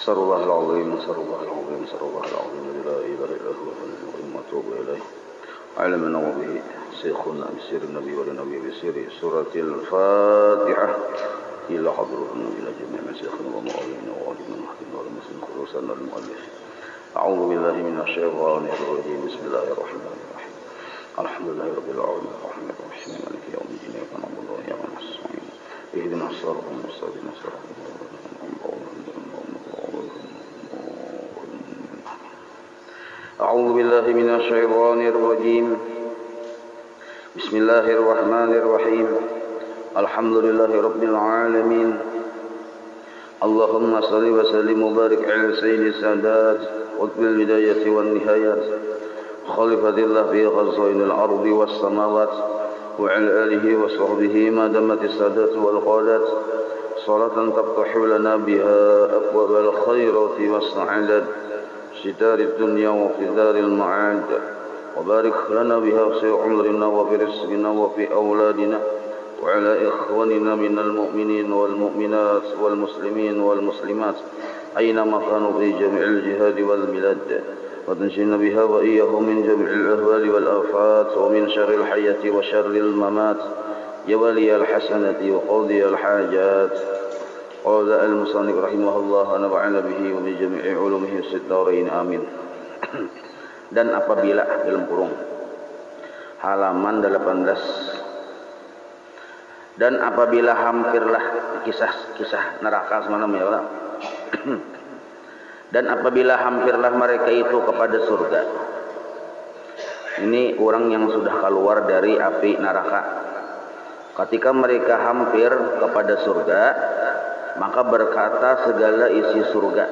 أسأل الله العظيم أسأل الله العظيم أسأل الله العظيم الذي لا إله إلا هو ثم أتوب إليه علمنا وبه شيخنا بسير النبي ولنبي بسير سورة الفاتحة إلى حضرة النبي إلى جميع مشايخنا ومعلمنا وعلمنا وحدنا ولمسلم خلوصا المؤلف أعوذ بالله من الشيطان الرجيم بسم الله الرحمن الرحيم الحمد لله رب العالمين الرحمن الرحيم مالك يوم الدين إياك نعبد وإياك نستعين اهدنا الصراط المستقيم صراط أعوذ بالله من الشيطان الرجيم بسم الله الرحمن الرحيم الحمد لله رب العالمين اللهم صل وسلم وبارك على سيد السادات وقت البداية والنهايات خليفة الله في خزائن الأرض والسماوات وعلى آله وصحبه ما دامت السادات والقادات صلاة تفتح لنا بها أبواب الخيرات والسعادة في دار الدنيا وفي دار المعاد وبارك لنا بها في عمرنا وفي رزقنا وفي أولادنا وعلى إخواننا من المؤمنين والمؤمنات والمسلمين والمسلمات أينما كانوا في جميع الجهاد والبلاد وتنجينا بها وإياهم من جميع الأهوال والآفات ومن شر الحياة وشر الممات يا ولي الحسنة وقاضي الحاجات قال المصنف رحمه الله ونفعنا به وبجميع علومه في الدارين amin. Dan apabila dalam kurung halaman 18 dan apabila hampirlah kisah neraka semalam ya Allah. Dan apabila hampirlah mereka itu kepada surga. Ini orang yang sudah keluar dari api neraka. Ketika mereka hampir kepada surga, maka berkata segala isi surga,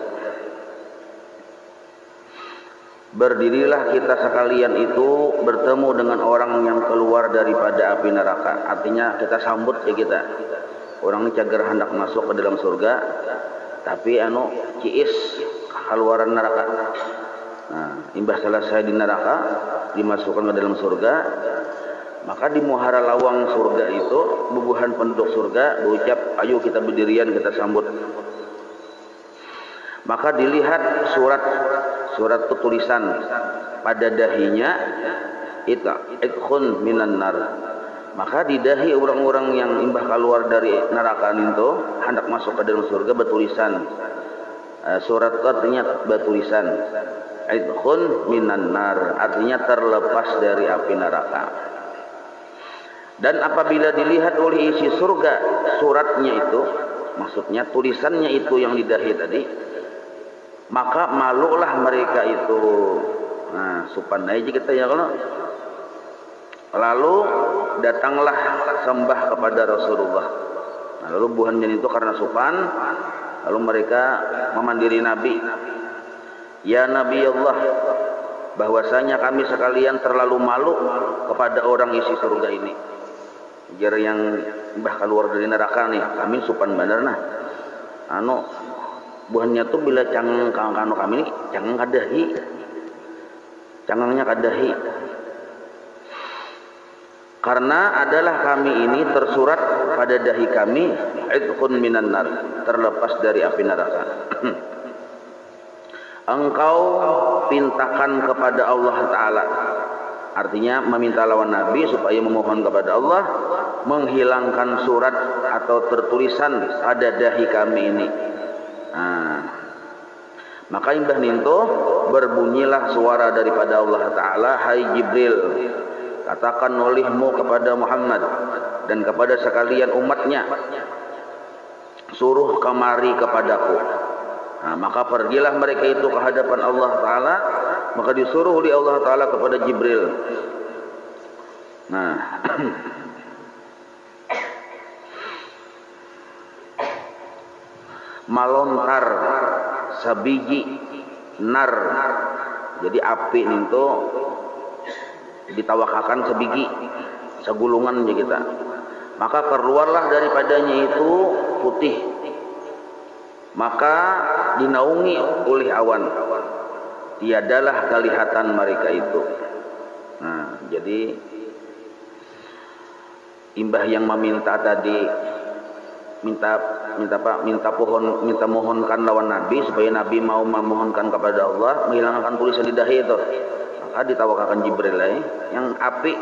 berdirilah kita sekalian itu bertemu dengan orang yang keluar daripada api neraka. Artinya kita sambut ya kita. Orang ini cagar hendak masuk ke dalam surga, tapi ciis keluaran neraka. Nah, imbas selesai di neraka, dimasukkan ke dalam surga, maka di muhara lawang surga itu, bubuhan penduduk surga berucap, ayo kita berdirian, kita sambut. Maka dilihat surat tulisan pada dahinya, idkhun minan nar. Maka di dahi orang-orang yang imbah keluar dari neraka itu hendak masuk ke dalam surga bertulisan, surat artinya bertulisan idkhun minan nar, artinya terlepas dari api neraka. Dan apabila dilihat oleh isi surga suratnya itu, maksudnya tulisannya itu yang di dahi tadi, maka malulah mereka itu. Nah, supan aja kita ya kalau. Lalu datanglah sembah kepada Rasulullah. Nah, lalu buhannya itu karena supan, lalu mereka memandiri Nabi. Ya Nabi Allah, bahwasanya kami sekalian terlalu malu kepada orang isi surga ini. Jar yang bah keluar dari neraka nih, kami supan bener nah. Buahnya tuh bila cangang kami ini cangang kadahi. Cangangnya kadahi. Karena adalah kami ini tersurat pada dahi kami idkhun minan nar, terlepas dari api neraka. Engkau pintakan kepada Allah Ta'ala, artinya meminta lawan Nabi supaya memohon kepada Allah menghilangkan surat atau tertulisan pada dahi kami ini. Nah, maka imbah ninto berbunyilah suara daripada Allah Ta'ala, hai Jibril, katakan olehmu kepada Muhammad dan kepada sekalian umatnya, suruh kemari kepadaku. Nah, maka pergilah mereka itu ke hadapan Allah Ta'ala, maka disuruh oleh Allah Ta'ala kepada Jibril. Nah, malontar sabiji nar, jadi api itu ditawakakan sebiji segulungan aja kita, maka keluarlah daripadanya itu putih, maka dinaungi oleh awan, tiadalah kelihatan mereka itu. Nah, jadi imbah yang meminta tadi minta mohonkan lawan Nabi supaya Nabi mau memohonkan kepada Allah menghilangkan tulisan di dahi itu. Maka ditawakalkan Jibril yang api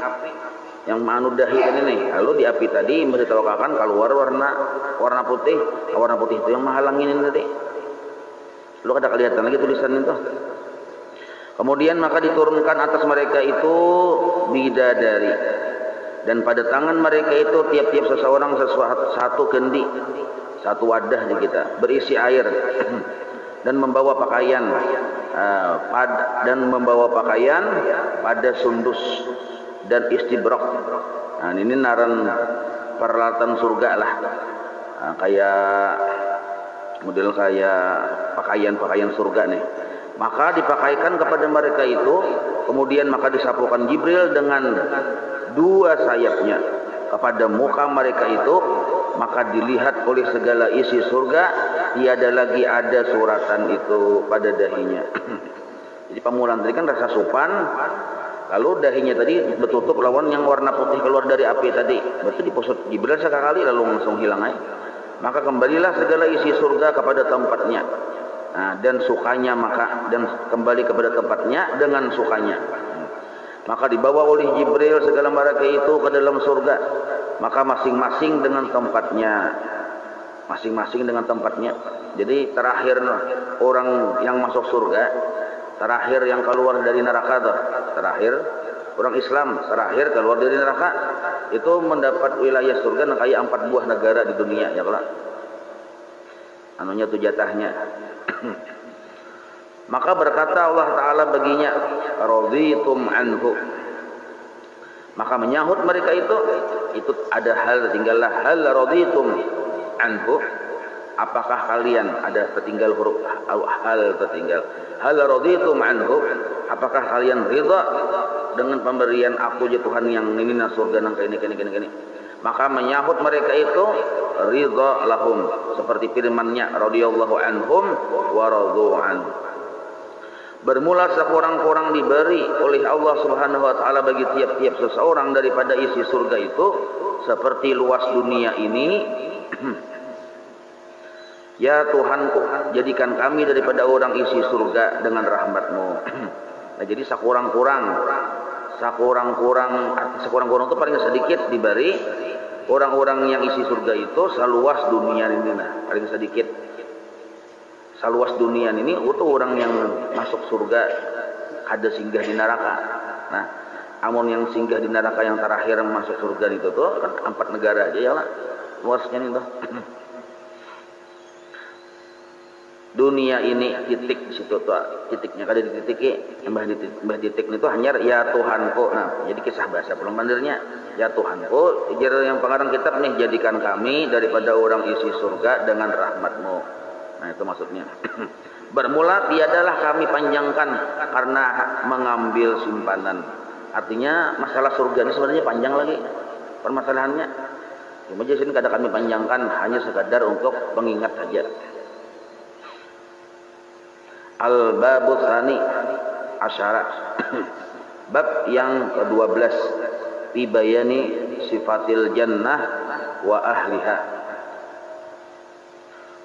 yang manu dahi kan ini. Lalu di api tadi ditawakalkan keluar warna putih. Warna putih itu yang menghalangin ini tadi. Lu kada kelihatan lagi tulisan itu. Kemudian maka diturunkan atas mereka itu bidadari, dan pada tangan mereka itu tiap-tiap seseorang satu kendi, satu wadah di kita berisi air dan membawa pakaian pada sundus dan istibrak. Nah, ini naran peralatan surga lah, kayak model kayak pakaian surga nih. Maka dipakaikan kepada mereka itu, kemudian maka disapukan Jibril dengan dua sayapnya kepada muka mereka itu, maka dilihat oleh segala isi surga, tiada lagi ada suratan itu pada dahinya. Jadi pamulan tadi kan rasa supan, lalu dahinya tadi bertutup lawan yang warna putih keluar dari api tadi. Betul diposot Jibril sekali lalu langsung hilang Maka kembalilah segala isi surga kepada tempatnya. Nah, dan sukanya dan kembali kepada tempatnya dengan sukanya. Maka dibawa oleh Jibril segala mereka itu ke dalam surga. Maka masing-masing dengan tempatnya. Jadi terakhir orang yang masuk surga, terakhir yang keluar dari neraka terakhir orang Islam terakhir keluar dari neraka itu mendapat wilayah surga kayak 4 buah negara di dunia ya kalau anunya tuh jatahnya. Maka berkata Allah Ta'ala baginya, raditum anhu. Maka menyahut mereka itu ada hal tinggallah, hal raditum anhu. Apakah kalian ada tertinggal huruf hal tertinggal. Hal raditum anhu. Apakah kalian ridha dengan pemberian aku ya Tuhan yang ini surga nang ini. Maka menyahut mereka itu ridha lahum, seperti firman-Nya radhiyallahu anhum wa radu an. Bermula sekurang-kurang diberi oleh Allah Subhanahu wa taala bagi tiap-tiap seseorang daripada isi surga itu seperti luas dunia ini. Ya Tuhanku, jadikan kami daripada orang isi surga dengan rahmat-Mu. Nah, jadi sekurang-kurang itu paling sedikit diberi orang-orang yang isi surga itu seluas dunia ini, paling sedikit seluas dunia ini untuk orang yang masuk surga ada singgah di neraka. Nah, amun yang singgah di neraka yang terakhir masuk surga itu tuh kan 4 negara aja ya lah luasnya itu. Dunia ini titik di situ tuh titiknya kada dititiki mbah titik itu hanya ya Tuhanku. Nah, jadi kisah bahasa belum bandirnya ya Tuhanku, jar yang pengarang kitab nih, jadikan kami daripada orang isi surga dengan rahmat-Mu. Nah, itu maksudnya. Bermula tiadalah kami panjangkan karena mengambil simpanan. Artinya masalah surga ini sebenarnya panjang lagi permasalahannya. Cuma di sini kada kami panjangkan, hanya sekadar untuk mengingat saja. Al-babu tsani asyara. Bab yang ke-12 fi bayani sifatil jannah wa ahliha.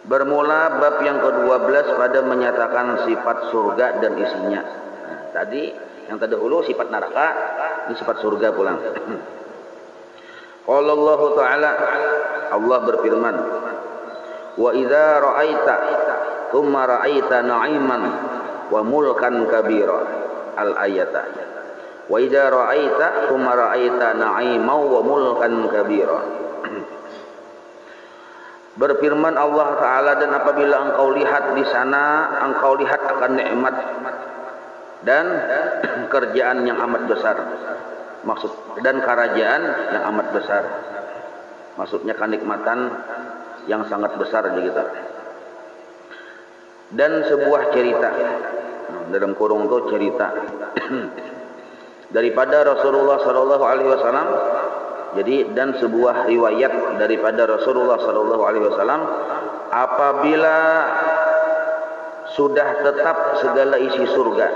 Bermula bab yang ke-12 pada menyatakan sifat surga dan isinya. Nah, tadi yang terdahulu sifat neraka, ini sifat surga pulang. Qala Allah Ta'ala, Allah berfirman, wa idza ra'aita thumma ra'aita na'iman wa mulkan kabira. Al-ayata. Wa idza ra'aita thumma ra'aita na'iman wa mulkan kabira. Berfirman Allah Ta'ala, dan apabila engkau lihat di sana, engkau lihat akan nikmat dan kerjaan yang amat besar. Dan kerajaan yang amat besar. Maksudnya kenikmatan yang sangat besar gitu. Dan sebuah cerita, dalam kurung itu cerita daripada Rasulullah Sallallahu Alaihi Wasallam. Jadi dan sebuah riwayat daripada Rasulullah Sallallahu Alaihi Wasallam, apabila sudah tetap segala isi surga.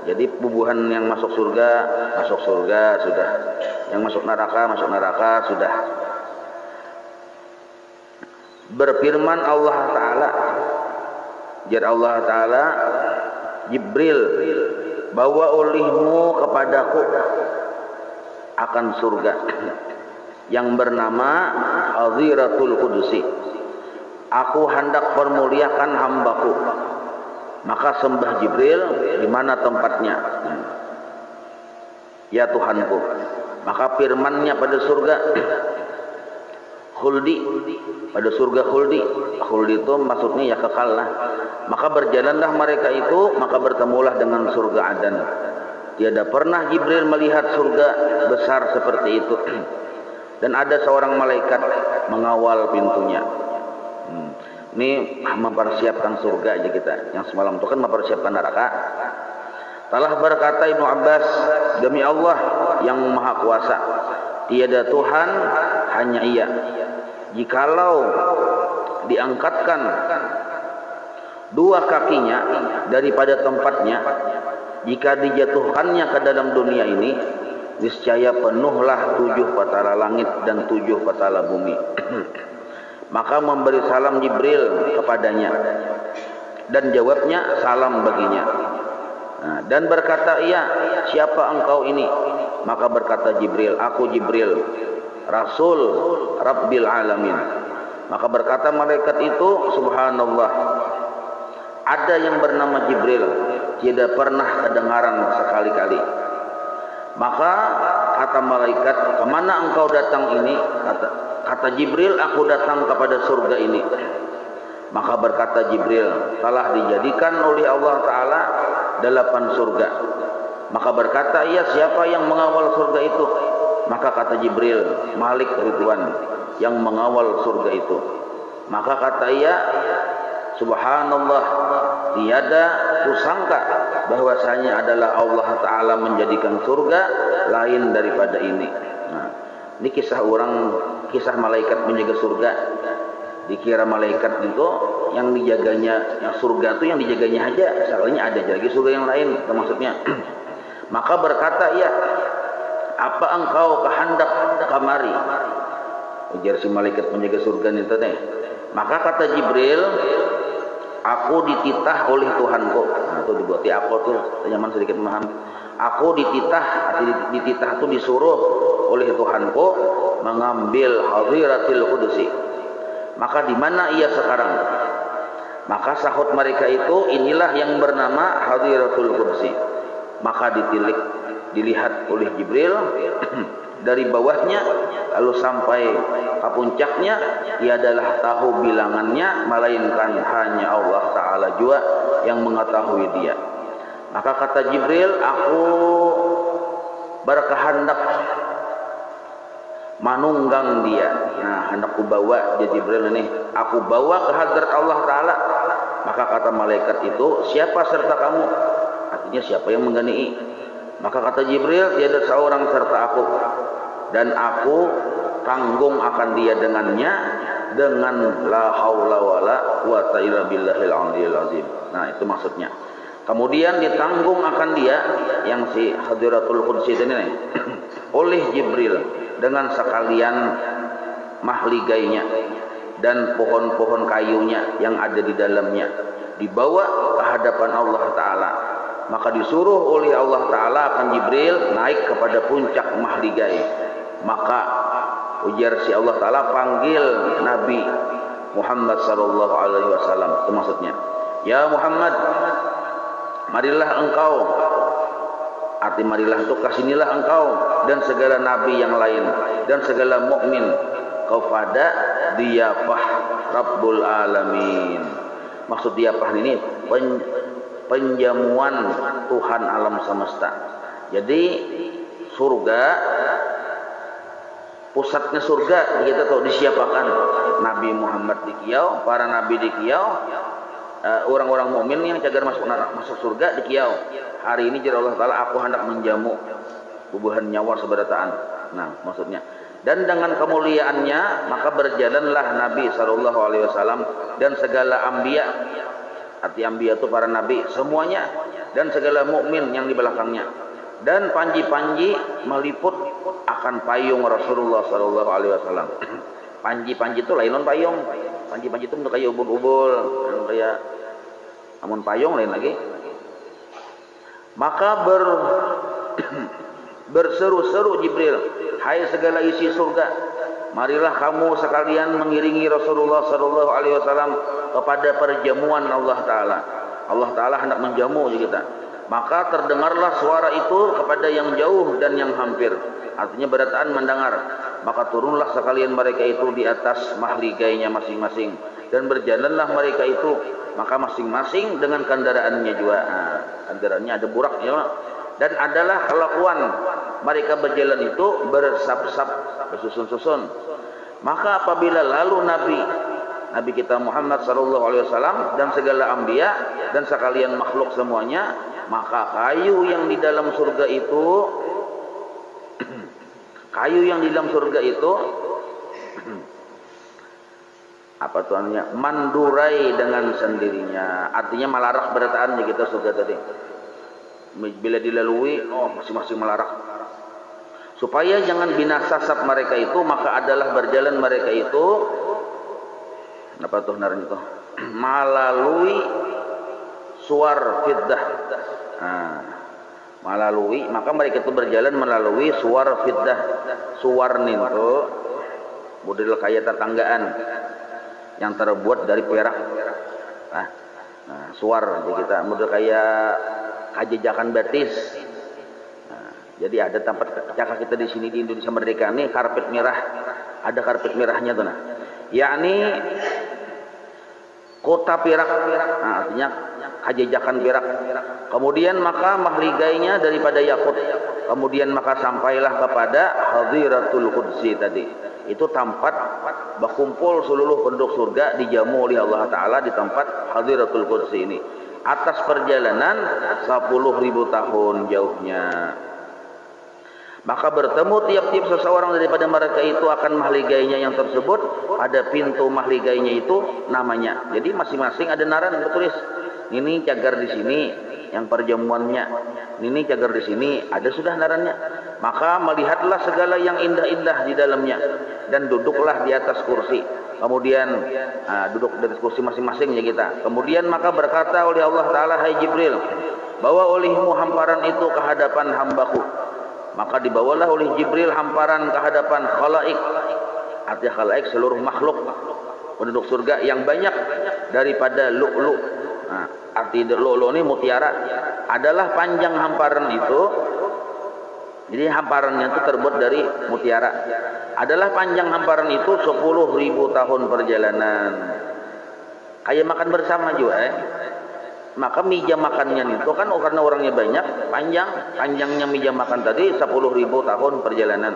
Jadi bubuhan yang masuk surga sudah, yang masuk neraka sudah. Berfirman Allah Ta'ala, jar Allah Ta'ala, Jibril, bawa olehmu kepadaku akan surga yang bernama Hadiratul Qudusi. Aku hendak permuliakan hambaku. Maka sembah Jibril, di mana tempatnya? Ya Tuhanku. Maka firmannya pada surga, khuldi, pada surga khuldi. Khuldi itu maksudnya ya kekal lah. Maka berjalanlah mereka itu, maka bertemulah dengan surga Adan. Tiada pernah Jibril melihat surga besar seperti itu. Dan ada seorang malaikat mengawal pintunya. Ini mempersiapkan surga aja kita. Yang semalam itu kan mempersiapkan neraka. Telah berkata Ibnu Abbas, demi Allah yang Maha Kuasa, tiada Tuhan hanya Ia. Jikalau diangkatkan dua kakinya daripada tempatnya, jika dijatuhkannya ke dalam dunia ini, niscaya penuhlah 7 petala langit dan 7 petala bumi. Maka memberi salam Jibril kepadanya, dan jawabnya salam baginya. Nah, dan berkata ia, siapa engkau ini? Maka berkata Jibril, aku Jibril, Rasul Rabbil Alamin. Maka berkata malaikat itu, subhanallah, ada yang bernama Jibril, tidak pernah kedengaran sekali-kali. Maka kata malaikat, kemana engkau datang ini? Kata Jibril, aku datang kepada surga ini. Maka berkata Jibril, telah dijadikan oleh Allah Ta'ala 8 surga. Maka berkata ia, siapa yang mengawal surga itu? Maka kata Jibril, Malik Ridwan yang mengawal surga itu. Maka kata ia, subhanallah, tiada kusangka bahwasanya adalah Allah Ta'ala menjadikan surga lain daripada ini. Nah, ini kisah kisah malaikat menjaga surga. Dikira malaikat itu yang dijaganya, yang surga itu yang dijaganya aja, sekalinya ada lagi surga yang lain, maksudnya. Maka berkata ia, apa engkau kehendak kamari? Ujar si malaikat menjaga surga itu teh. Maka kata Jibril, aku dititah oleh Tuhanku. Nah, itu dibuati aku tuh, nyaman sedikit memahami. Aku dititah itu disuruh oleh Tuhanku mengambil Hadiratul Qudusi. Maka di mana ia sekarang? Maka sahut mereka itu, inilah yang bernama Hadiratul Qudusi. Maka dilihat oleh Jibril dari bawahnya, lalu sampai ke puncaknya, ia adalah tahu bilangannya, melainkan hanya Allah Ta'ala juga yang mengetahui dia. Maka kata Jibril, aku berkehendak manunggang dia. Nah, hendakku bawa dia Jibril ini, aku bawa ke hadrat Allah Ta'ala. Maka kata malaikat itu, siapa serta kamu? Artinya siapa yang menggani? Maka kata Jibril, tiada seorang serta aku, dan aku tanggung akan dia dengannya, dengan la haula wala quwata illa billahil aliyil azim. Nah, itu maksudnya. Kemudian ditanggung akan dia, yang si Hadiratul Qudsi ini oleh Jibril dengan sekalian mahligainya dan pohon-pohon kayunya yang ada di dalamnya, dibawa ke hadapan Allah Ta'ala. Maka disuruh oleh Allah Ta'ala akan Jibril naik kepada puncak mahligai. Maka ujar si Allah Ta'ala, panggil Nabi Muhammad sallallahu alaihi wasallam. Itu maksudnya, ya Muhammad, marilah engkau, arti marilah itu kasinilah engkau dan segala nabi yang lain dan segala mukmin kepada diyafah Rabbul Alamin. Maksud diyafah ini penjamuan Tuhan alam semesta. Jadi surga, pusatnya surga kita tahu disiapakan Nabi Muhammad di kiau, para nabi di kiau, orang-orang mukmin yang cagar masuk surga di kiau. Hari ini jira Allah Ta'ala, aku hendak menjamu bubuhan nyawa seberataan. Nah, maksudnya, dan dengan kemuliaannya maka berjalanlah Nabi sallallahu alaihi wasallam dan segala anbiya. Arti anbiya itu para nabi semuanya, dan segala mukmin yang di belakangnya. Dan panji-panji meliput akan payung Rasulullah sallallahu alaihi wasallam. Panji-panji itu lain payung. Panji-panji itu kayak ubul-ubul, kayak amun payung lain lagi. Maka berseru-seru Jibril, hai segala isi surga, marilah kamu sekalian mengiringi Rasulullah sallallahu alaihi wasallam kepada perjamuan Allah taala. Allah taala hendak menjamu kita. Maka terdengarlah suara itu kepada yang jauh dan yang hampir. Artinya berataan mendengar. Maka turunlah sekalian mereka itu di atas mahligainya masing-masing dan berjalanlah mereka itu maka masing-masing dengan kendaraannya juga. Kendaraannya ada buraknya. Dan adalah kelakuan mereka berjalan itu bersab-sab, bersusun-susun. Maka apabila lalu Nabi kita Muhammad sallallahu alaihi wasallam dan segala anbiya dan sekalian makhluk semuanya, maka kayu yang di dalam surga itu apa tuannya? Mandurai dengan sendirinya. Artinya malarak berataan di kita surga tadi. Bila dilalui, masing-masing malarak. Supaya jangan binasa sab mereka itu, maka adalah berjalan mereka itu apa tuh naran itu? Melalui suar fiddah. Melalui, maka mereka itu berjalan melalui suar fiddah. Suar itu model kayak tetanggaan yang terbuat dari perak. Suar kita model kayak kajejakan batis. Jadi ada tempat cakap kita di sini di Indonesia Merdeka ini karpet merah, ada karpet merahnya tuh yakni kota Perak, artinya kajejakan Perak. Kemudian maka mahligainya daripada yakut. Kemudian maka sampailah kepada Hadiratul Qudsi tadi. Itu tempat berkumpul seluruh penduduk surga dijamu oleh Allah Ta'ala di tempat Hadiratul Qudsi ini. Atas perjalanan 10.000 tahun jauhnya. Maka bertemu tiap-tiap seseorang daripada mereka itu akan mahligainya yang tersebut. Ada pintu mahligainya itu namanya. Jadi masing-masing ada naran bertulis. Ini cagar di sini yang perjamuannya. Ini cagar di sini ada sudah narannya. Maka melihatlah segala yang indah-indah di dalamnya dan duduklah di atas kursi. Kemudian duduk di atas kursi masing-masing ya kita. Kemudian maka berkata oleh Allah Ta'ala, hai Jibril, bawa olehmu hamparan itu ke hadapan hambaku. Maka dibawalah oleh Jibril hamparan ke hadapan khalaik. Artinya khalaik seluruh makhluk penduduk surga yang banyak daripada lu'lu'. Arti lu'lu' ini mutiara. Adalah panjang hamparan itu. Jadi hamparannya itu terbuat dari mutiara. Adalah panjang hamparan itu 10.000 tahun perjalanan. Kayak makan bersama juga Maka meja makannya itu kan karena orangnya banyak, panjangnya meja makan tadi 10.000 tahun perjalanan.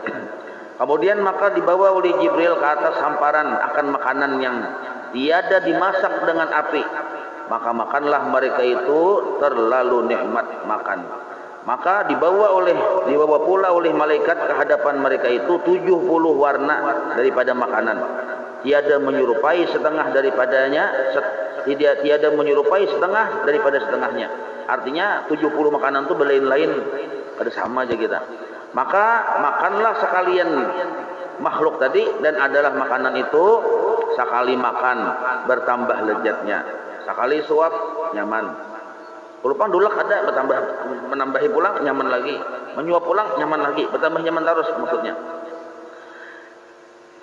Kemudian maka dibawa oleh Jibril ke atas hamparan akan makanan yang tiada dimasak dengan api. Maka makanlah mereka itu terlalu nikmat makan. Maka dibawa pula oleh malaikat ke hadapan mereka itu 70 warna daripada makanan. Tiada menyerupai setengah daripadanya, tiada menyerupai setengah daripada setengahnya. Artinya 70 makanan itu berlain-lain, ada sama aja kita. Maka makanlah sekalian makhluk tadi dan adalah makanan itu sekali makan bertambah lezatnya, sekali suap nyaman. Lupa dulak ada bertambah, menambahi pulang nyaman lagi, menyuap pulang nyaman lagi, bertambah nyaman terus maksudnya.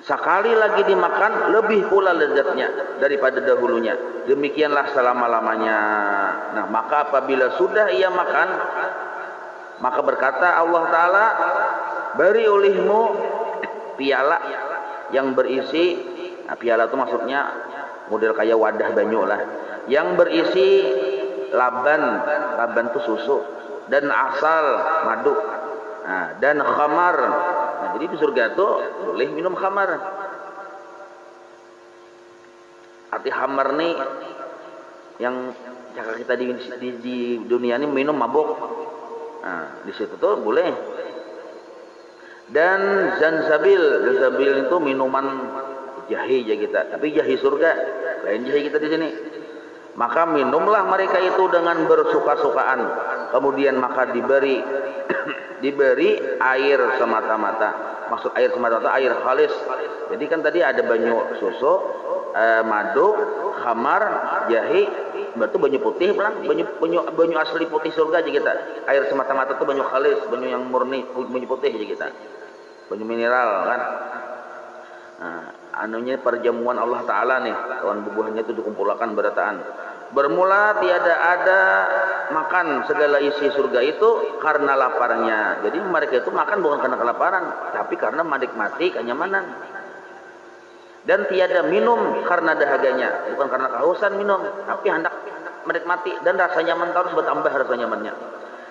Sekali lagi dimakan lebih pula lezatnya daripada dahulunya. Demikianlah selama-lamanya. Nah, maka apabila sudah ia makan, maka berkata Allah Ta'ala, beri olehmu piala yang berisi, piala itu maksudnya model kayak wadah banyu lah, yang berisi laban itu susu, dan asal madu, dan khamar. Jadi di surga itu boleh minum khamar. Arti khamar nih yang jika kita di dunia ini minum mabuk. Di situ tuh boleh. Dan zanzabil itu minuman jahe aja kita, tapi jahe surga, lain jahe kita di sini. Maka minumlah mereka itu dengan bersuka-sukaan. Kemudian maka diberi air semata-mata. Maksud air semata-mata air khalis. Jadi kan tadi ada banyu susu, madu, khamar, jahe, berarti banyu putih pelan, banyu asli putih surga aja kita. Air semata-mata tuh banyu khalis, banyu yang murni, banyu putih aja kita. Banyu mineral kan. Nah, anunya perjamuan Allah Ta'ala nih, kawan bubuhannya itu dikumpulkan berataan. Bermula tiada ada makan segala isi surga itu karena laparnya. Jadi mereka itu makan bukan karena kelaparan, tapi karena menikmati kenyamanan. Dan tiada minum karena dahaganya, bukan karena kehausan minum, tapi hendak menikmati. Dan rasa nyaman terus bertambah rasa nyamannya.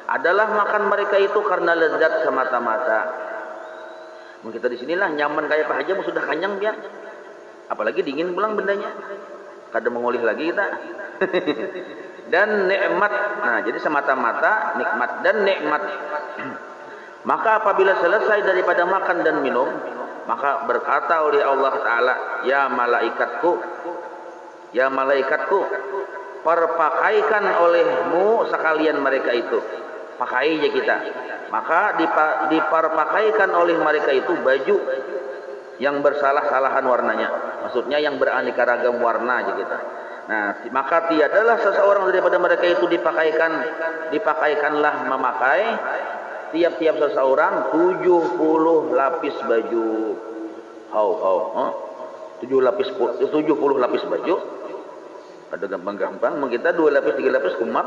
Adalah makan mereka itu karena lezat semata-mata. Kita di sinilah nyaman kayak apa aja, sudah kenyang biar. Apalagi dingin pulang bendanya. Kadang mengolih lagi kita. Dan nikmat. Nah, jadi semata-mata nikmat dan nikmat. Maka apabila selesai daripada makan dan minum, maka berkata oleh Allah Ta'ala, ya malaikatku, perpakaikan olehmu sekalian mereka itu. Pakai aja kita. Maka diperpakaikan oleh mereka itu baju yang bersalah-salahan warnanya. Maksudnya yang beraneka ragam warna aja kita. Nah, maka tiadalah seseorang daripada mereka itu dipakaikanlah memakai tiap-tiap seseorang 70 lapis baju. 70 lapis baju. Ada gampang-gampang, kita 2 lapis 3 lapis kumat.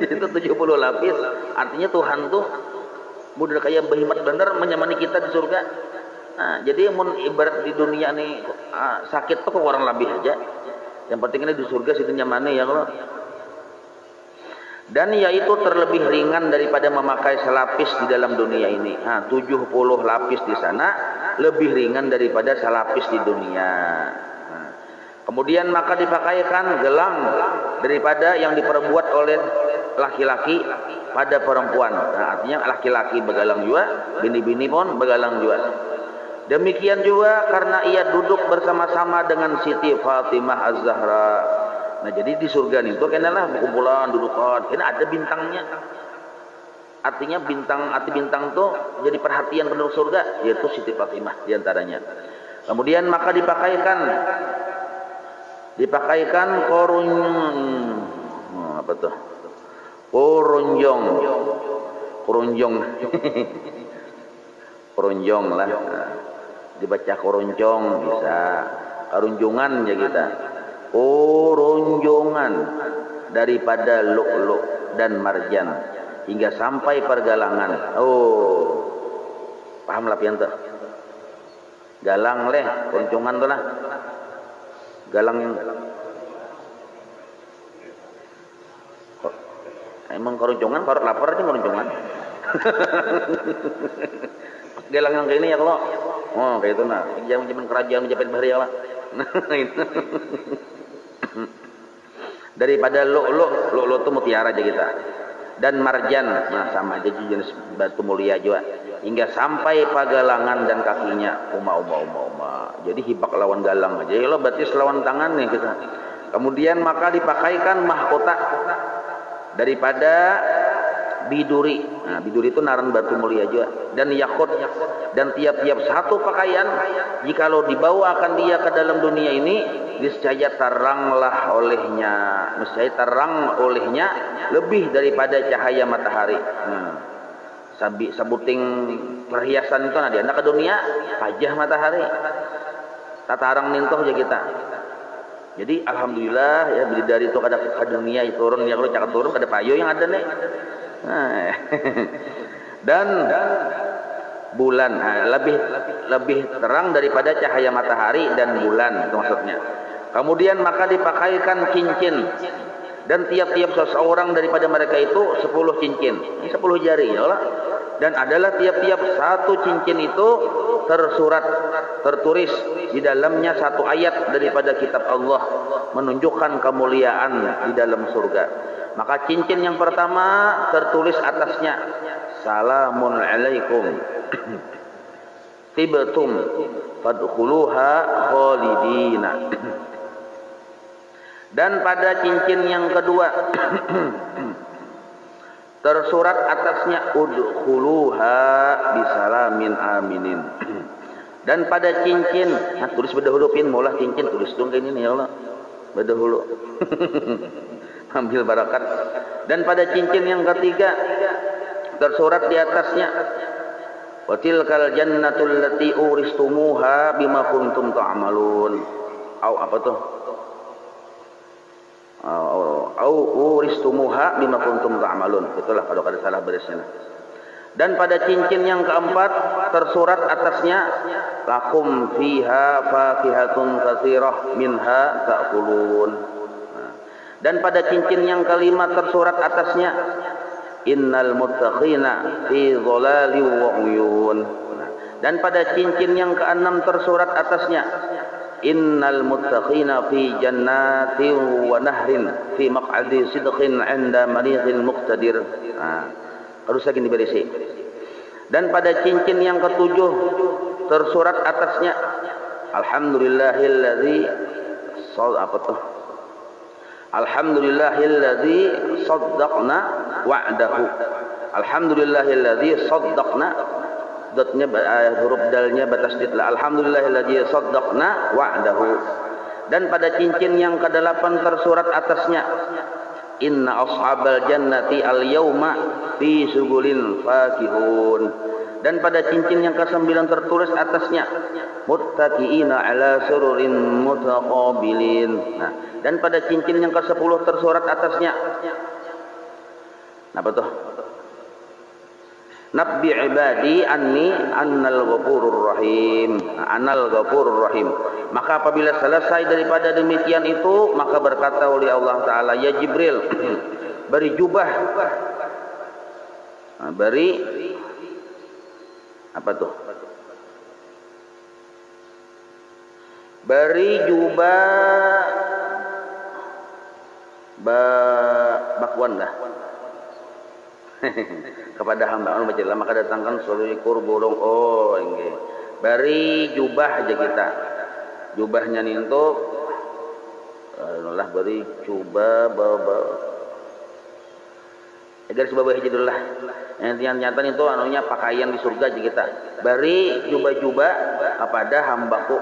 Itu 70 lapis. Artinya Tuhan tuh mudah kayak behemat bener menyamani kita di surga. Nah, jadi ibarat di dunia nih sakit tuh kok orang lebih aja. Yang penting ini di surga situ nyamani ya Allah. Dan yaitu terlebih ringan daripada memakai selapis di dalam dunia ini. Nah, 70 lapis di sana lebih ringan daripada selapis di dunia. Nah, kemudian maka dipakaikan gelang daripada yang diperbuat oleh laki-laki pada perempuan. Nah, artinya laki-laki begalang juga, bini-bini pun begalang juga. Demikian juga karena ia duduk bersama-sama dengan Siti Fatimah Az-Zahra. Nah, jadi di surga itu kenalah kumpulan dudukan, kena ada bintangnya. Artinya arti bintang tuh jadi perhatian penduduk surga, yaitu Siti Fatimah diantaranya. Kemudian maka dipakaikan korunjong lah. Dibaca korunjong bisa, karunjungan ya kita. Korunjongan daripada lu'lu' dan marjan hingga sampai pergalangan. Oh, paham lah pian tuh. Galang leh, korunjongan tuh lah. Galang yang emang korunjongan, kalau lapar aja korunjongan. Galang yang kayak ini ya kalau, oh kayak itu nah, zaman kerajaan Majapahit Bahari ya lah. Nah itu. Daripada lu'lu' itu mutiara aja kita. Dan marjan, nah sama aja jenis batu mulia juga. Hingga sampai pagalangan dan kakinya. Uma. Jadi hibak lawan galang aja. Ya lo berarti lawan tangan nih kita. Kemudian maka dipakaikan mahkota daripada biduri. Nah, biduri itu naran batu mulia juga. Dan yakut. Dan tiap-tiap satu pakaian, jikalau dibawa akan dia ke dalam dunia ini, niscaya teranglah olehnya. Niscaya terang olehnya lebih daripada cahaya matahari. Sabuting perhiasan itu nanti anak ke dunia, pajah matahari. Tatarang nintoh aja kita. Jadi alhamdulillah ya bidadari itu kada ke dunia itu turun ya kalau cakap turun kada payo yang ada nih. Nah, dan bulan lebih terang daripada cahaya matahari dan bulan itu maksudnya. Kemudian maka dipakaikan cincin dan tiap-tiap seseorang daripada mereka itu 10 cincin. Ini 10 jari ya Allah. Dan adalah tiap-tiap satu cincin itu tertulis di dalamnya satu ayat daripada kitab Allah menunjukkan kemuliaan di dalam surga. Maka cincin yang pertama tertulis atasnya salamun alaikum tibtum fadkhuluha khalidina. Dan pada cincin yang kedua tersurat atasnya udkhuluha bisalamin aminin. Dan pada cincin, nah tulis bedahulupin, maulah cincin tulis dong kayak ini ya Allah. Bedahulu. Ambil barakat. Dan pada cincin yang ketiga tersurat di atasnya, wa tilkal jannatul lati uristumuha bima kuntum ta'malun. Au apa tuh? Au uristumuha bima kuntum ta'malun. Itulah kalau ada salah barisnya. Dan pada cincin yang keempat tersurat atasnya, lakum fiha fakihatun katsirah minha ta'kulun. Dan pada cincin yang kelima tersurat atasnya, innal muttaqina fi dhalalin wa uyun. Dan pada cincin yang keenam tersurat atasnya, innal muttaqina fi jannatin wa nahrin fi maq'adi sidqin 'inda maliqil muqtadir. Harus lagi diberisi. Dan pada cincin yang ketujuh tersurat atasnya, alhamdulillahilladzi apa tuh? Alhamdulillahilladzi saddaqna wa'dahu. Alhamdulillahilladzi saddaqna, dotnya huruf dalnya batas ditla. Alhamdulillahilladzi saddaqna wa'dahu. Dan pada cincin yang ke-8 tersurat atasnya, inna ashabal jannati al-yawma fi sugulin fakihun. Dan pada cincin yang ke-9 tertulis atasnya, muttaqiina ala sururin mutaqabilin. Nah, dan pada cincin yang ke-10 tersurat atasnya, apa tuh? Nabbi ibadi anni annal ghafurur rahim. Annal ghafurur rahim. Maka apabila selesai daripada demikian itu, maka berkata oleh Allah Ta'ala, ya Jibril, beri jubah. Beri apa tuh? Beri jubah bakwan dah. Kepada hamba Allah baca, maka datangkan seluruh burung. Oh, ini beri jubah aja kita. Jubahnya ninto lah beri jubah garis bawah hiji dulu lah. Yang nyata itu anunya pakaian di surga aja kita. Beri jubah-jubah kepada hambaku,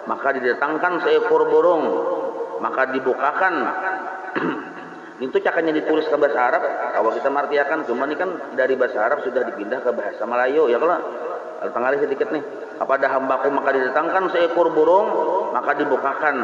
maka didatangkan seekor burung, maka dibukakan. Itu cakanya ditulis ke bahasa Arab. Kalau kita martiakan, cuma ini kan dari bahasa Arab sudah dipindah ke bahasa Melayu ya kalau tengah sedikit nih. Kepada hambaku maka didatangkan seekor burung, maka dibukakan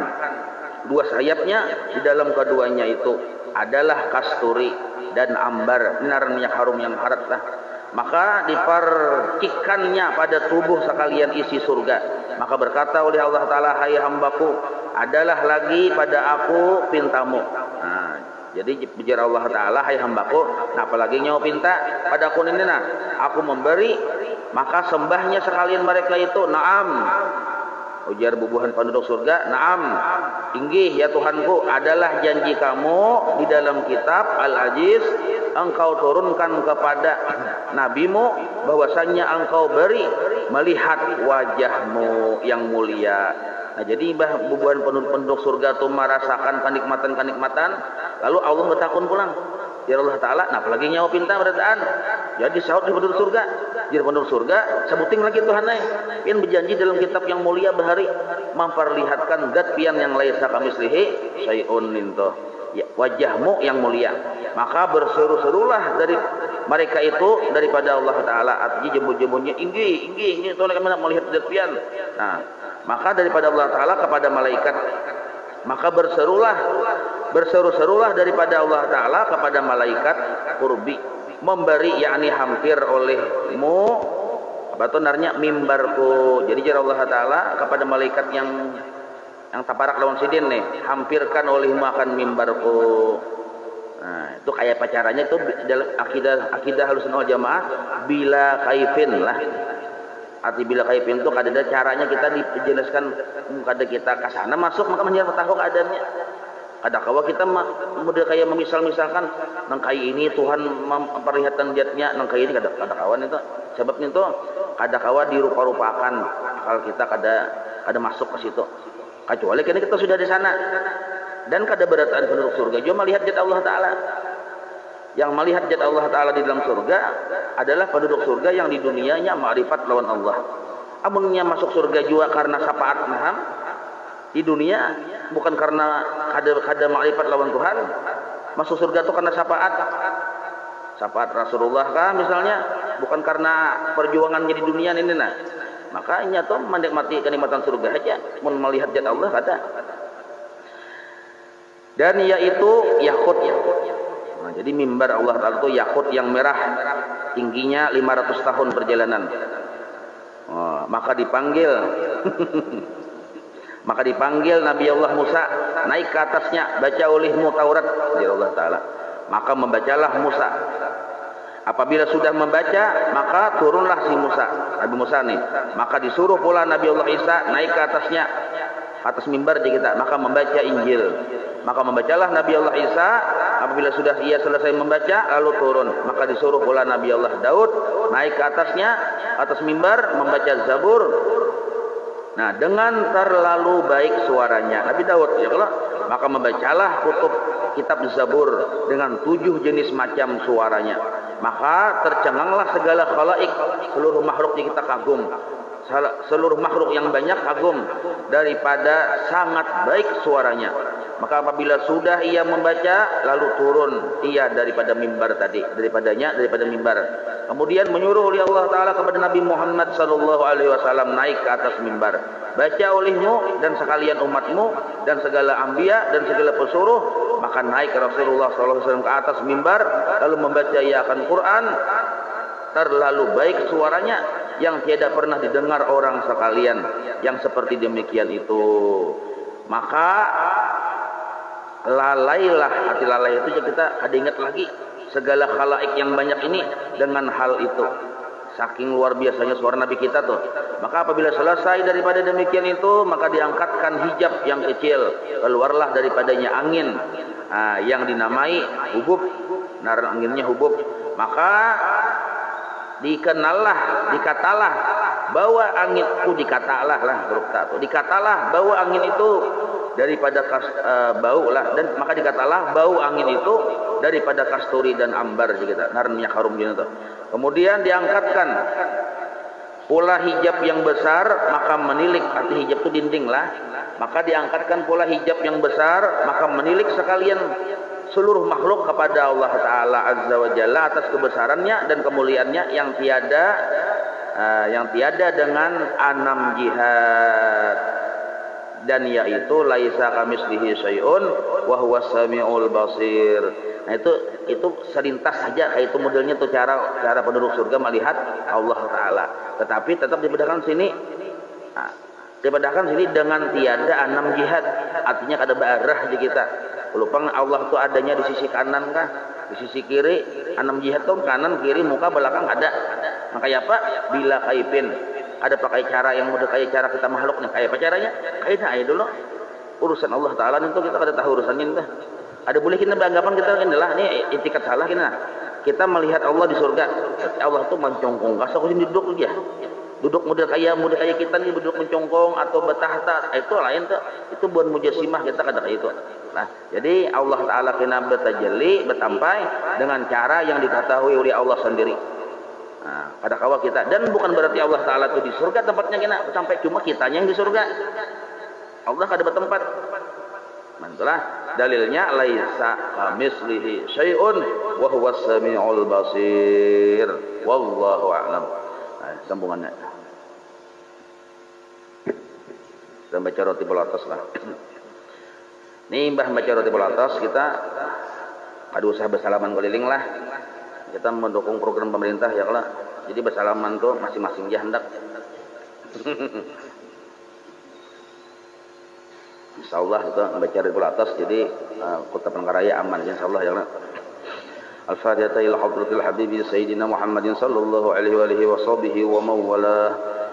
dua sayapnya, di dalam keduanya itu adalah kasturi dan ambar, benar minyak harum yang harat lah. Maka dipercikannya pada tubuh sekalian isi surga. Maka berkata oleh Allah Ta'ala, hai hambaku, adalah lagi pada aku pintamu. Nah, jadi bicara Allah Ta'ala, hai hambaku, nah apalagi nyawa pinta pada aku ini, nah aku memberi, maka sembahnya sekalian mereka itu, naam. Ujar bubuhan penduduk surga, naam, inggih ya Tuhanku, adalah janji kamu di dalam kitab Al-Aziz, engkau turunkan kepada nabimu bahwasannya engkau beri melihat wajahmu yang mulia. Nah, jadi bubuhan penduduk surga itu merasakan kenikmatan-kenikmatan, lalu Allah bertakun pulang, ya Allah Ta'ala, nah apalagi nyawa pinta berataan. Jadi saud di penduduk surga, jadi penduduk surga sebuting lagi Tuhan yang berjanji dalam kitab yang mulia bahari memperlihatkan zat pian yang laisa kamislihi syai'un ninto, ya, wajahmu yang mulia. Maka berseru-serulah dari mereka itu daripada Allah Ta'ala, artinya jemput-jemputnya inggi ini tolong kami melihat zat pian. Nah, maka daripada Allah Ta'ala kepada malaikat, maka berseru-serulah daripada Allah Ta'ala kepada malaikat kurbi, memberi yakni hampir olehmu apa itu narnya mimbarku. Jadi jara Allah Ta'ala kepada malaikat yang taparak lawan sidin nih, hampirkan olehmu akan mimbarku. Nah, itu kayak pacarannya itu dalam akidah Ahlussunnah wal Jamaah bila kaifin lah. Arti bila kaifin itu kadang caranya kita dijelaskan, kadang kita kasana masuk maka menjadi tahu keadaannya. Kadang kawa kita model kayak memisal-misalkan nangkai ini Tuhan memperlihatkan jatnya, nangkai ini kadang kawan itu sebabnya itu kadang kawa dirupa-rupakan kalau kita kadang masuk ke situ. Kecuali kini kita sudah di sana dan kadang berataan penduduk surga juga melihat jat Allah Ta'ala. Yang melihat jat Allah Ta'ala di dalam surga adalah penduduk surga yang di dunianya ma'rifat lawan Allah. Amunnya masuk surga juga karena syafaat naham di dunia, bukan karena kada makrifat lawan Tuhan. Masuk surga itu karena syafaat Rasulullah kah misalnya, bukan karena perjuangannya di dunia ini. Nah, makanya tuh menikmati kenikmatan surga aja, melihat zat Allah kata. Dan yaitu yakut. Nah, jadi mimbar Allah Ta'ala itu yakut yang merah, tingginya 500 tahun perjalanan. Oh, maka dipanggil Nabi Allah Musa, naik ke atasnya, baca olehmu Taurat, ya Allah Ta'ala. Maka membacalah Musa. Apabila sudah membaca, maka turunlah si Musa, Nabi Musa nih. Maka disuruh pula Nabi Allah Isa naik ke atasnya, atas mimbar kita, maka membaca Injil. Maka membacalah Nabi Allah Isa. Apabila sudah ia selesai membaca, lalu turun. Maka disuruh pula Nabi Allah Daud naik ke atasnya, atas mimbar, membaca Zabur. Nah, dengan terlalu baik suaranya Nabi Daud, ya Allah, maka membacalah kitab Zabur dengan 7 jenis macam suaranya. Maka tercenganglah segala khalaik, seluruh makhluk yang kita kagum. Seluruh makhluk yang banyak kagum daripada sangat baik suaranya. Maka apabila sudah ia membaca, lalu turun ia daripada mimbar tadi, daripada mimbar. Kemudian menyuruh oleh Allah Ta'ala kepada Nabi Muhammad SAW naik ke atas mimbar. Baca olehmu dan sekalian umatmu dan segala anbiya dan segala pesuruh. Maka naik Rasulullah SAW ke atas mimbar, lalu membaca ia akan Quran. Terlalu baik suaranya yang tiada pernah didengar orang sekalian yang seperti demikian itu. Maka lalailah, hati lalai itu kita ada ingat lagi segala khalaik yang banyak ini dengan hal itu. Saking luar biasanya suara Nabi kita tuh. Maka apabila selesai daripada demikian itu, maka diangkatkan hijab yang kecil, keluarlah daripadanya angin yang dinamai hubub. Nah, anginnya hubub. Maka dikatalah bahwa angin itu dikatalah bahwa angin itu daripada bau lah, dan maka dikatalah bau angin itu daripada kasturi dan ambar kita narnya harum gitu. Kemudian diangkatkan pula hijab yang besar, maka menilik, arti hijab itu dinding lah, maka diangkatkan pula hijab yang besar, maka menilik sekalian seluruh makhluk kepada Allah Ta'ala Azza wa Jalla atas kebesarannya dan kemuliaannya yang tiada dengan 6 jihad. Dan yaitu laisa kamislihi syai'un wa huwas samiul basir. Nah, itu selintas saja kayak itu modelnya tuh cara penduduk surga melihat Allah Ta'ala. Tetapi tetap dibedakan sini. Dibedakan sini dengan tiada 6 jihad. Artinya kada barah di kita. Lupa Allah itu adanya di sisi kanan kah? Di sisi kiri. 6 jihad tuh kanan, kiri, muka, belakang ada. Makanya apa? Bila kaipin. Ada pakai cara yang mudah kayak cara kita makhluk nih. Kayak apa caranya? Kayak aja dulu. Urusan Allah Ta'ala itu kita kada tahu urusannya itu. Ada boleh kita beranggapan kita inilah ini itikat salah kita melihat Allah di surga. Allah tuh mencongkong. Kasih sini duduk dia. Duduk model kayak kita nih, duduk mencongkong atau bertahta, itu lain tuh. Itu buat mujasimah kita kada kayak itu. Nah, jadi Allah Ta'ala kena bertajalli, bertampai dengan cara yang diketahui oleh Allah sendiri. Nah, pada kawal kita, dan bukan berarti Allah Ta'ala itu di surga tempatnya kena sampai cuma kitanya yang di surga. Allah kada bertempat. Mantulah dalilnya laisa kamislihi syai'un wa huwas samiul basir. Wallahu a'lam. Nah, sambungannya. Kita baca roti pelatas lah. Nih mbah baca roti pelatas, kita ada usaha bersalaman keliling lah. Kita mendukung program pemerintah ya lah. Jadi bersalaman tuh masing-masing ya hendak. Insyaallah itu baca roti pelatas, jadi kota Palangkaraya aman insyaallah ya lah. Al-Fatihah ila hadratil habibi sayyidina Muhammadin sallallahu alaihi wa alihi wa sahbihi wa mawalah.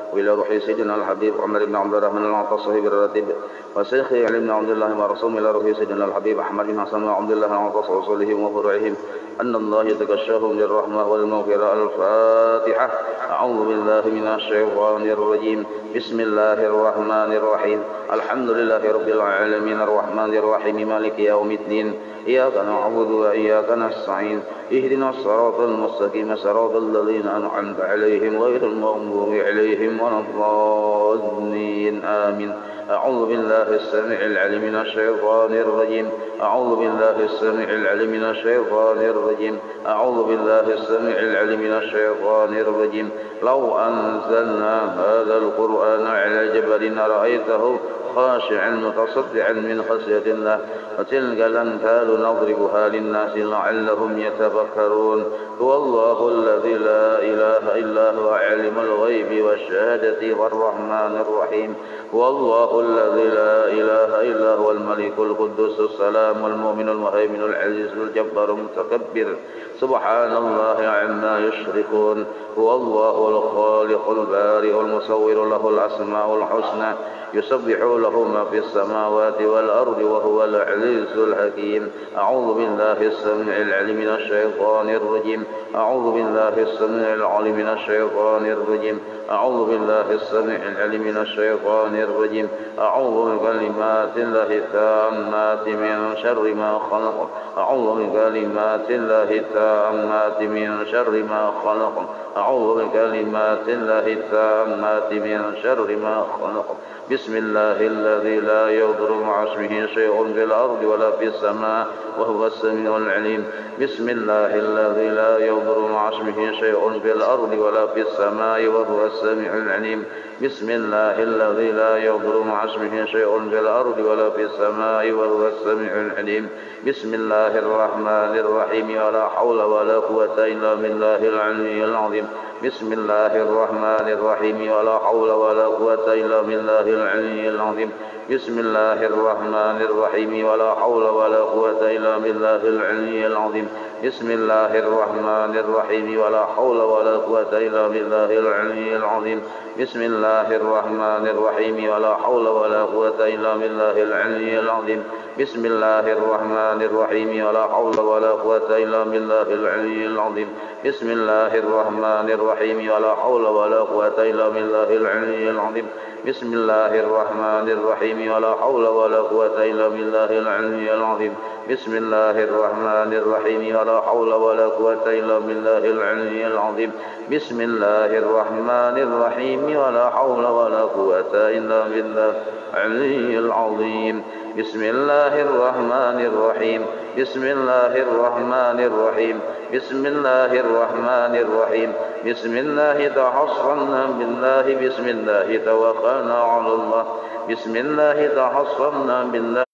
وإلى روح سيدنا الحبيب عمر بن عبد الرحمن العطاس صاحب الراتب وشيخ علي بن عبد الله ورسول إلى روح سيدنا الحبيب أحمد بن حسن بن عبد الله العطاس ورسوله وفرعهم أن الله يتغشاهم بالرحمة والمغفرة. الفاتحة. أعوذ بالله من الشيطان الرجيم. بسم الله الرحمن الرحيم. الحمد لله رب العالمين الرحمن الرحيم مالك يوم الدين. إياك نعبد وإياك نستعين. اهدنا الصراط المستقيم صراط الذين أنعمت عليهم غير المغضوب عليهم ولا الضالين آمين. أعوذ بالله السميع العليم من الشيطان الرجيم. أعوذ بالله السميع العليم من الشيطان الرجيم. أعوذ بالله السميع العليم من الشيطان الرجيم. لو أنزلنا هذا القرآن على جبل لرأيته خاشعا متصدعا من خشية الله وتلك الأمثال نضربها للناس لعلهم يتفكرون. هو الله الذي لا إله إلا هو عالم الغيب والشهادة والرحمن الرحيم. هو الله الذي لا إله إلا هو الملك القدوس السلام المؤمن المهيمن العزيز الجبار المتكبر سبحان الله عما يشركون. هو الله الخالق البارئ المصور له الأسماء الحسنى يسبح له ما في السماوات والأرض وهو العزيز الحكيم. أعوذ بالله السميع العليم من الشيطان الرجيم. أعوذ بالله السميع العليم من الشيطان الرجيم. أعوذ بالله السميع العليم من الشيطان الرجيم. أعوذ بكلمات الله التامات من شر ما خلق. أعوذ بكلمات الله التامات من شر ما خلق. أعوذ بكلمات الله التامات من شر ما خلق. بسم الله الذي لا يضر مع اسمه شيء في الأرض ولا في السماء وهو السميع العليم. بسم الله الذي لا يضر مع اسمه شيء في الأرض ولا في السماء وهو السميع العليم. بسم الله الذي لا يضر مع اسمه شيء في الأرض ولا في السماء وهو السميع العليم. بسم الله الرحمن الرحيم. ولا حول ولا قوة إلا بالله العلي العظيم. بسم الله الرحمن الرحيم. ولا حول ولا قوة إلا بالله العلي العظيم. بسم الله الرحمن الرحيم. ولا حول ولا قوة إلا بالله العلي العظيم. بسم الله الرحمن الرحيم. ولا حول ولا قوة إلا بالله العلي العظيم. بسم الله الرحمن الرحيم. ولا حول ولا قوة إلا بالله العلي العظيم. بسم الله الرحمن الرحيم. ولا حول ولا قوة إلا بالله العلي العظيم. بسم الله الرحمن الرحيم. ولا حول ولا قوة إلا بالله العلي العظيم. بسم الله الرحمن الرحيم. ولا حول ولا قوة إلا بالله العلي العظيم. بسم الله الرحمن الرحيم. ولا حول ولا قوة إلا بالله العلي العظيم. بسم الله الرحمن الرحيم. ولا حول ولا قوة إلا بالله العلي العظيم. بسم الله الرحمن الرحيم. بسم الله الرحمن الرحيم. بسم الله الرحمن الرحيم. بسم الله تحصنا بالله. بسم الله توكلنا على الله. بسم الله تحصنا بالله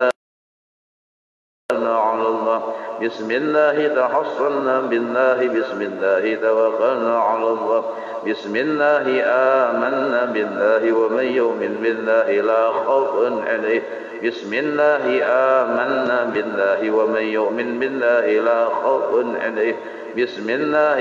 على الله. بسم الله تحصنا بالله. بسم الله توكلنا على الله. بسم الله آمنا بالله ومن يؤمن بالله لا خوف عليه. بسم الله آمنا بالله ومن يؤمن بالله لا خوف عليه. بسم الله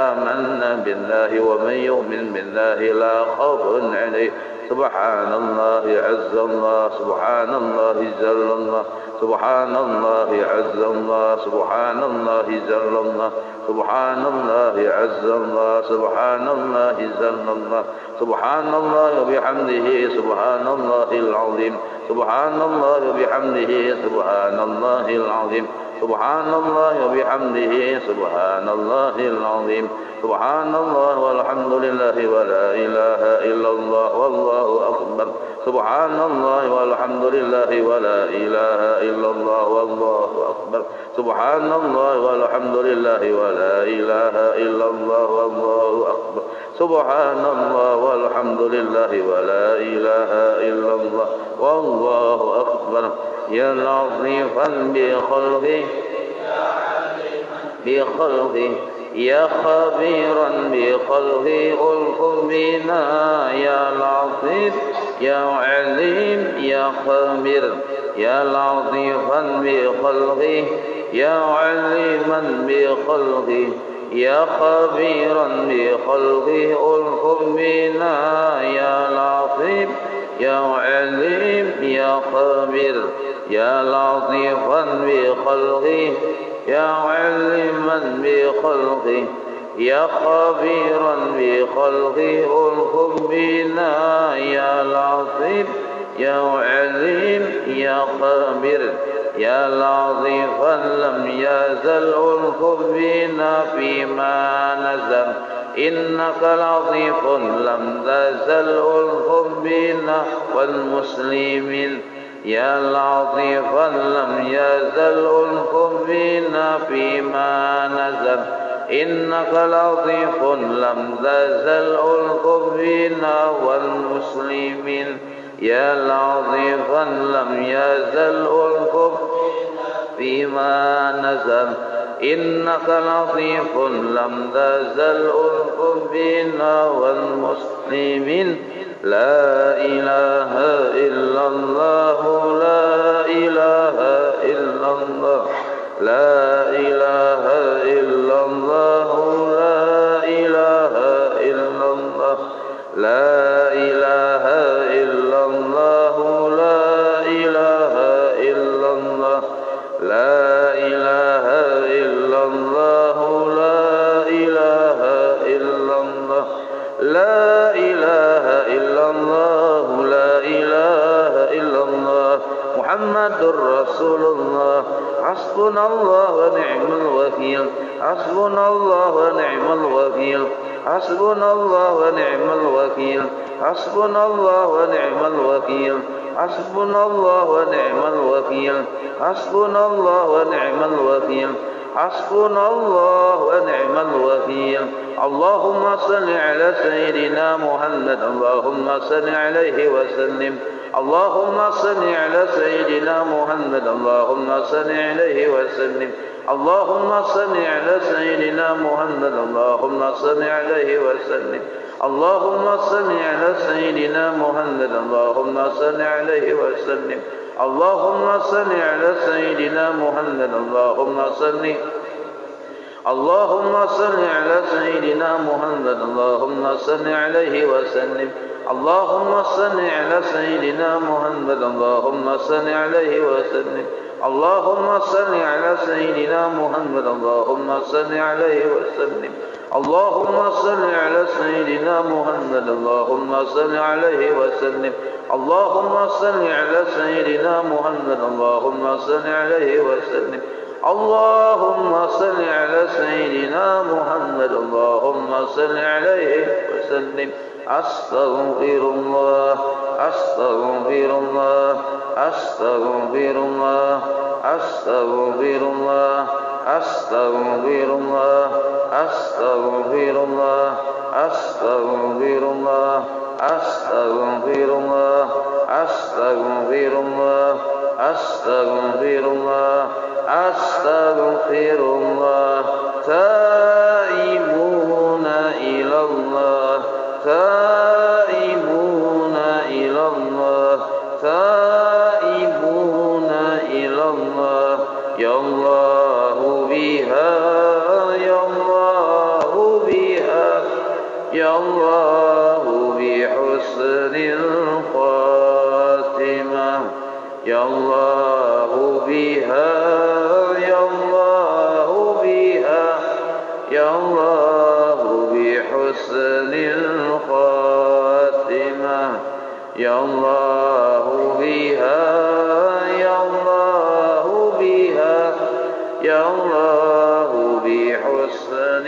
آمنا بالله ومن يؤمن بالله لا خوف عليه. سبحان الله عز الله. سبحان الله جل الله. سبحان الله عز الله. سبحان الله جل الله. سبحان الله عز الله. سبحان الله جل الله. سبحان الله وبحمده سبحان الله العظيم. سبحان الله وبحمده سبحان الله العظيم. سبحان الله وبحمده سبحان الله العظيم. سبحان الله والحمد لله ولا إله إلا الله والله أكبر. سبحان الله والحمد لله ولا إله إلا الله والله أكبر. سبحان الله والحمد لله ولا إله إلا الله والله أكبر. سبحان الله والحمد لله ولا إله إلا الله والله أكبر. يا لطيفا بخلقه بخلقه يا خبيرا بخلقه ألف بنا. يا لطيف يا عليم يا خبير يا لطيفا بخلقه يا عليما بخلقه يا خبيرا بخلقه ألف بنا. يا لطيف يا عليم يا خبير يا لطيفا بخلقه يا عليما بخلقه يا خبيرا بخلقه ألطف بنا. يا لطيف يا عليم يا خبير يا لطيفا لم يزل ألطف بنا فيما نزل إنك لطيف لم تزل ألطف بنا والمسلمين يا لطيفا لم يزل ألطف بنا فيما نزل إنك لطيف لم تزل ألطف بنا والمسلمين يا لطيفا لم يزل ألطف فيما نزل إنك لطيف لم تزل ألطف بنا والمسلمين لا إله إلا الله لا إله إلا الله لا إله إلا الله لا إله إلا الله لا إله إلا الله لا إله إلا الله لا إله إلا الله لا إله إلا الله لا إله إلا الله لا إله إلا الله محمد رسول الله حسبنا الله ونعم الوكيل حسبنا الله ونعم الوكيل حسبنا الله ونعم الوكيل حسبنا الله ونعم الوكيل حسبنا الله ونعم الوكيل حسبنا الله ونعم الوكيل حسبنا الله ونعم الوكيل اللهم صل على سيدنا محمد اللهم صل عليه وسلم اللهم صل على سيدنا محمد اللهم صل عليه وسلم اللهم صل على سيدنا محمد اللهم صل عليه وسلم اللهم صل على سيدنا محمد اللهم صل عليه وسلم اللهم صل على سيدنا محمد اللهم صل اللهم صل على سيدنا محمد اللهم صل عليه وسلم اللهم صل على سيدنا محمد اللهم صل عليه وسلم اللهم صل على سيدنا محمد اللهم صل عليه وسلم اللهم صل على سيدنا محمد اللهم صل عليه وسلم اللهم صل على سيدنا محمد اللهم صل عليه وسلم اللهم صل على سيدنا محمد اللهم صل عليه وسلم أستغفر الله أستغفر الله أستغفر الله أستغفر الله أستغفر الله أستغفر الله أستغفر الله أستغفر الله أستغفر الله أستغفر الله أستغفر الله تائبون إلى الله تائبون إلى الله تائبون إلى الله يا الله بها يا الله بها يا الله بحسن الخاتمة يا الله بها يا الله بها يا الله بحسن الخاتمة يا الله بها يا الله بها يا الله بحسن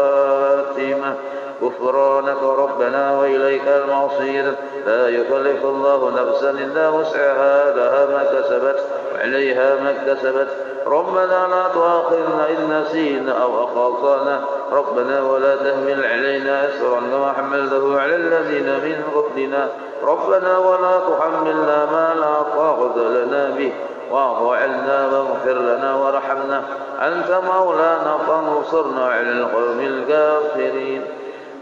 الخاتمة غفرانك ربنا وإليك المصير لا يكلف الله نفسا إلا وسعها لها ما كسبت وعليها ما اكتسبت ربنا لا تؤاخذنا إن نسينا أو أخطأنا ربنا ولا تحمل علينا إصرا كما حملته على الذين من قبلنا ربنا ولا تحملنا ما لا طاقة لنا به واعف عنا واغفر لنا وارحمنا أنت مولانا فانصرنا على القوم الكافرين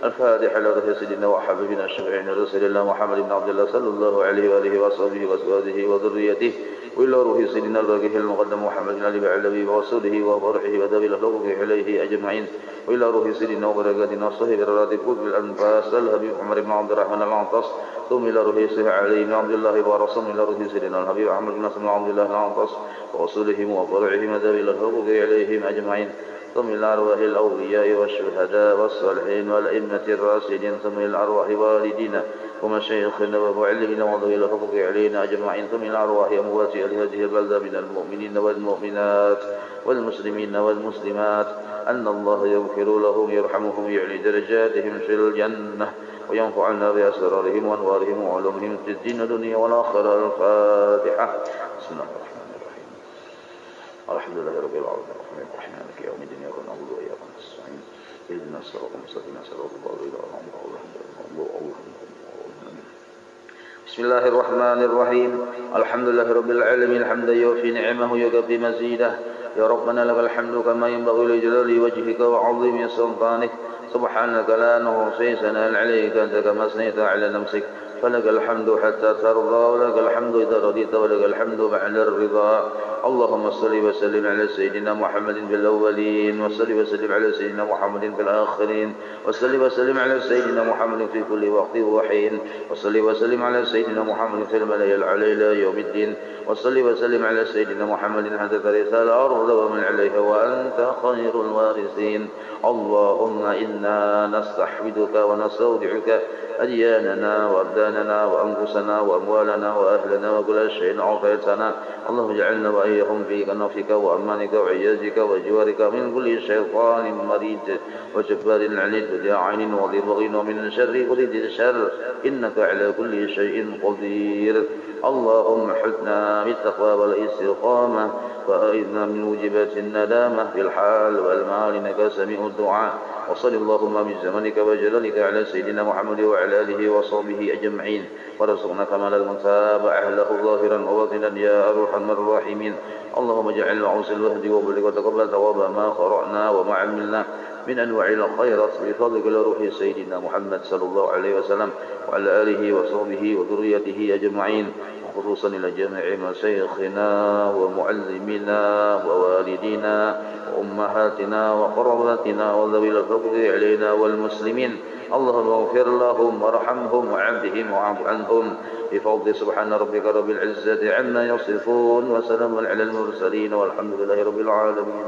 الفاتحة لروح سيدنا وحبيبنا الشفيع رسول الله محمد بن عبد الله صلى الله عليه وآله وصحبه وأزواجه وذريته وإلى روح سيدنا الراجح المقدم محمد بن علي بعلبي ورسوله وفرحه وذوي الأخلاق إليه أجمعين وإلى روح سيدنا وبركاتنا الصهيب الراتب بالأنفاس الحبيب عمر بن عبد الرحمن العنطاس ثم إلى روح سيدنا علي بن عبد الله ورسول إلى روح سيدنا الحبيب أحمد بن بن عبد الله العنطاس ورسولهم وفرحهم وذوي الأخلاق إليهم أجمعين ثم إلى أرواح الأولياء والشهداء والصالحين والأئمة الراشدين ثم إلى أرواح والدينا ومشايخنا ومعلمنا وذوي الحقوق علينا أجمعين ثم إلى أرواح أموات أهل هذه البلدة من المؤمنين والمؤمنات والمسلمين والمسلمات أن الله يغفر لهم يرحمهم يعلي درجاتهم في الجنة وينفعنا بأسرارهم وأنوارهم وعلومهم في الدين الدنيا والآخرة. الفاتحة. بسم الله الرحمن الرحيم. الحمد لله رب العالمين الرحمن الرحيم مالك يوم الدين إياك نعبد وإياك نستعين اهدنا الصراط المستقيم صراط الذين أنعمت عليهم. بسم الله الرحمن الرحيم. الحمد لله رب العالمين حمدا يوفي نعمه ويكفي مزيده. يا ربنا لك الحمد كما ينبغي لجلال وجهك وعظيم سلطانك. سبحانك لا نحصي ثناء عليك أنت كما أثنيت على نفسك. فلك الحمد حتى ترضى ولك الحمد إذا رضيت ولك الحمد بعد الرضا. اللهم صل وسلم على سيدنا محمد في الأولين وصل وسلم على سيدنا محمد في الآخرين وصل وسلم على سيدنا محمد في كل وقت وحين وصل وسلم على سيدنا محمد في الملأ الأعلى إلى يوم الدين وصل وسلم على سيدنا محمد حتى ترث الأرض ومن عليها وأنت خير الوارثين. اللهم إنا نستحمدك ونستودعك أدياننا وأبداننا وأنفسنا وأموالنا وأهلنا وكل شيء أعطيتنا. اللهم اجعلنا وإياهم في كنفك وأمانك وعيازك وجوارك من كل شيطان مريد وجبار عنيد وذي عين وذي بغي ومن شر كل ذي شر إنك على كل شيء قدير. اللهم حثنا بالتقوى والاستقامة وأعذنا من موجبات الندامة في الحال والمال إنك سميع الدعاء. وصل اللهم من زمنك وجلالك على سيدنا محمد وعلى آله وصحبه أجمعين ورزقنا كمال المتابعة أهله ظاهرا وباطنا يا أرحم الراحمين. اللهم اجعل عوز الوهد وبلغ وتقبل ثواب ما قرأنا وما عملنا من أنواع الخيرات بفضلك لروح سيدنا محمد صلى الله عليه وسلم وعلى آله وصحبه وذريته أجمعين خصوصا إلى جميع مشايخنا ومعلمنا ووالدينا وأمهاتنا وقرباتنا وذوي الفضل علينا والمسلمين. اللهم اغفر لهم وارحمهم وعافهم واعف عنهم بفضل سبحان ربك رب العزة عما يصفون وسلام على المرسلين والحمد لله رب العالمين.